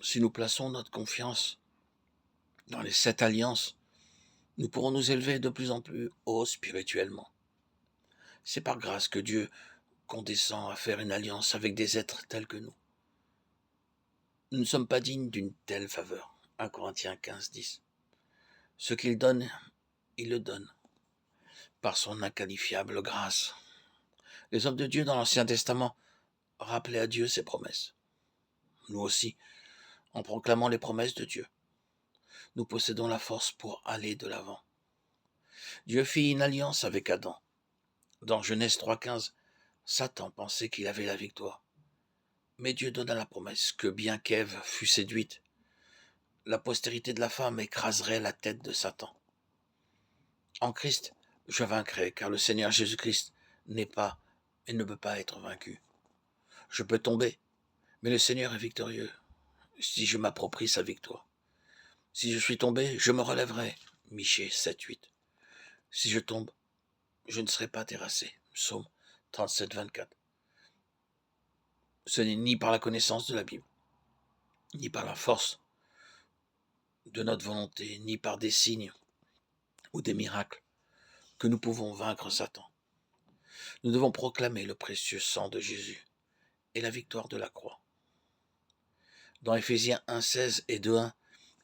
Si nous plaçons notre confiance dans les 7 alliances, nous pourrons nous élever de plus en plus haut spirituellement. C'est par grâce que Dieu condescend à faire une alliance avec des êtres tels que nous. Nous ne sommes pas dignes d'une telle faveur. 1 Corinthiens 15, 10. Ce qu'il donne, il le donne, par son inqualifiable grâce. Les hommes de Dieu dans l'Ancien Testament rappelaient à Dieu ses promesses. Nous aussi, en proclamant les promesses de Dieu, nous possédons la force pour aller de l'avant. Dieu fit une alliance avec Adam. Dans Genèse 3,15, Satan pensait qu'il avait la victoire. Mais Dieu donna la promesse que bien qu'Ève fût séduite, la postérité de la femme écraserait la tête de Satan. En Christ, je vaincrai, car le Seigneur Jésus-Christ n'est pas et ne peut pas être vaincu. Je peux tomber, mais le Seigneur est victorieux si je m'approprie sa victoire. Si je suis tombé, je me relèverai. Michée 7,8. Si je tombe, je ne serai pas terrassé. Psaume 37, 24. Ce n'est ni par la connaissance de la Bible, ni par la force de notre volonté, ni par des signes ou des miracles que nous pouvons vaincre Satan. Nous devons proclamer le précieux sang de Jésus et la victoire de la croix. Dans Éphésiens 1,16 et 2,1,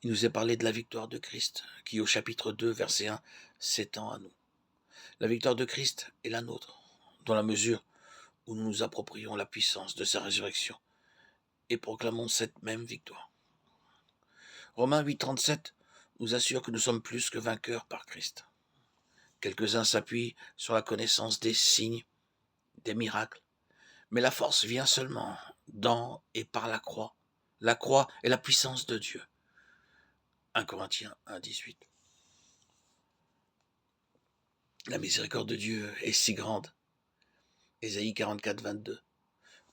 il nous est parlé de la victoire de Christ, qui au chapitre 2, verset 1, s'étend à nous. La victoire de Christ est la nôtre, dans la mesure où nous nous approprions la puissance de sa résurrection et proclamons cette même victoire. Romains 8,37 nous assure que nous sommes plus que vainqueurs par Christ. Quelques-uns s'appuient sur la connaissance des signes, des miracles, mais la force vient seulement dans et par la croix. La croix est la puissance de Dieu. 1 Corinthiens 1,18. La miséricorde de Dieu est si grande, Ésaïe 44, 22,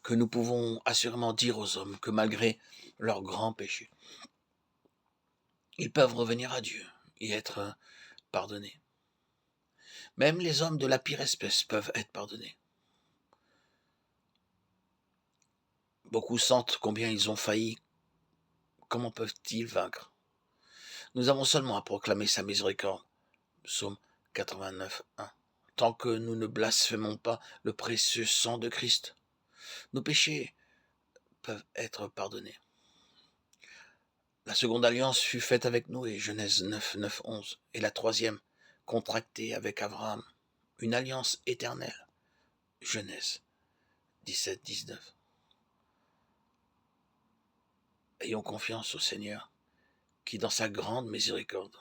que nous pouvons assurément dire aux hommes que malgré leurs grands péchés, ils peuvent revenir à Dieu et être pardonnés. Même les hommes de la pire espèce peuvent être pardonnés. Beaucoup sentent combien ils ont failli. Comment peuvent-ils vaincre? Nous avons seulement à proclamer sa miséricorde. Psaume 89, 1. Tant que nous ne blasphémons pas le précieux sang de Christ, nos péchés peuvent être pardonnés. La seconde alliance fut faite avec Noé, Genèse 9, 9, 11, et la troisième, contractée avec Abraham, une alliance éternelle, Genèse 17, 19. Ayons confiance au Seigneur, qui dans sa grande miséricorde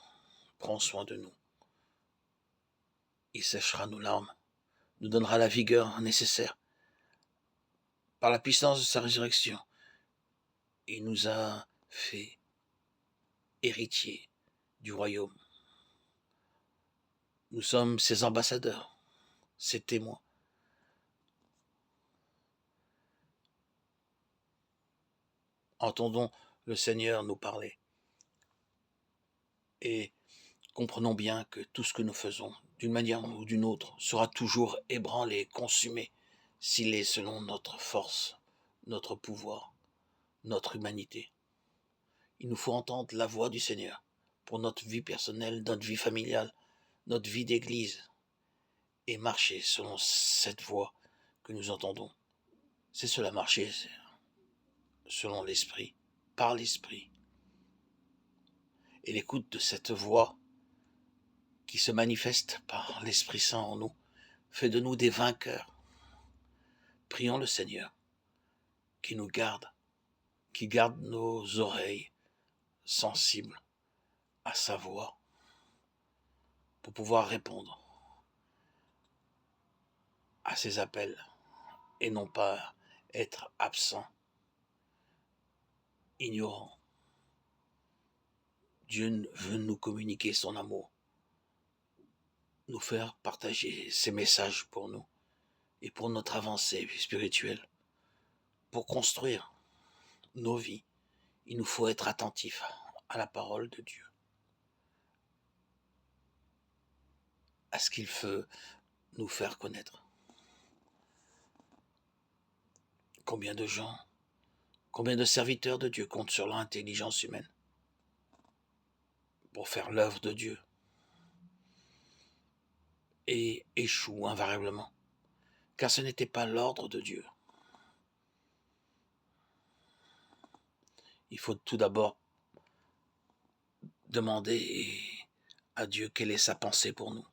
prend soin de nous. Il séchera nos larmes, nous donnera la vigueur nécessaire. Par la puissance de sa résurrection, il nous a fait héritiers du royaume. Nous sommes ses ambassadeurs, ses témoins. Entendons le Seigneur nous parler et comprenons bien que tout ce que nous faisons, d'une manière ou d'une autre, sera toujours ébranlé, consumé, s'il est selon notre force, notre pouvoir, notre humanité. Il nous faut entendre la voix du Seigneur pour notre vie personnelle, notre vie familiale, notre vie d'église, et marcher selon cette voix que nous entendons. C'est cela, marcher selon l'Esprit, par l'Esprit. Et l'écoute de cette voix qui se manifeste par l'Esprit Saint en nous fait de nous des vainqueurs. Prions le Seigneur qui nous garde, qui garde nos oreilles sensibles à sa voix pour pouvoir répondre à ses appels et non pas être absent, ignorant. Dieu veut nous communiquer son amour, nous faire partager ses messages pour nous et pour notre avancée spirituelle, pour construire nos vies. Il nous faut être attentifs à la parole de Dieu, à ce qu'il veut nous faire connaître. Combien de gens Combien de serviteurs de Dieu comptent sur l'intelligence humaine pour faire l'œuvre de Dieu et échouent invariablement, car ce n'était pas l'ordre de Dieu. Il faut tout d'abord demander à Dieu quelle est sa pensée pour nous.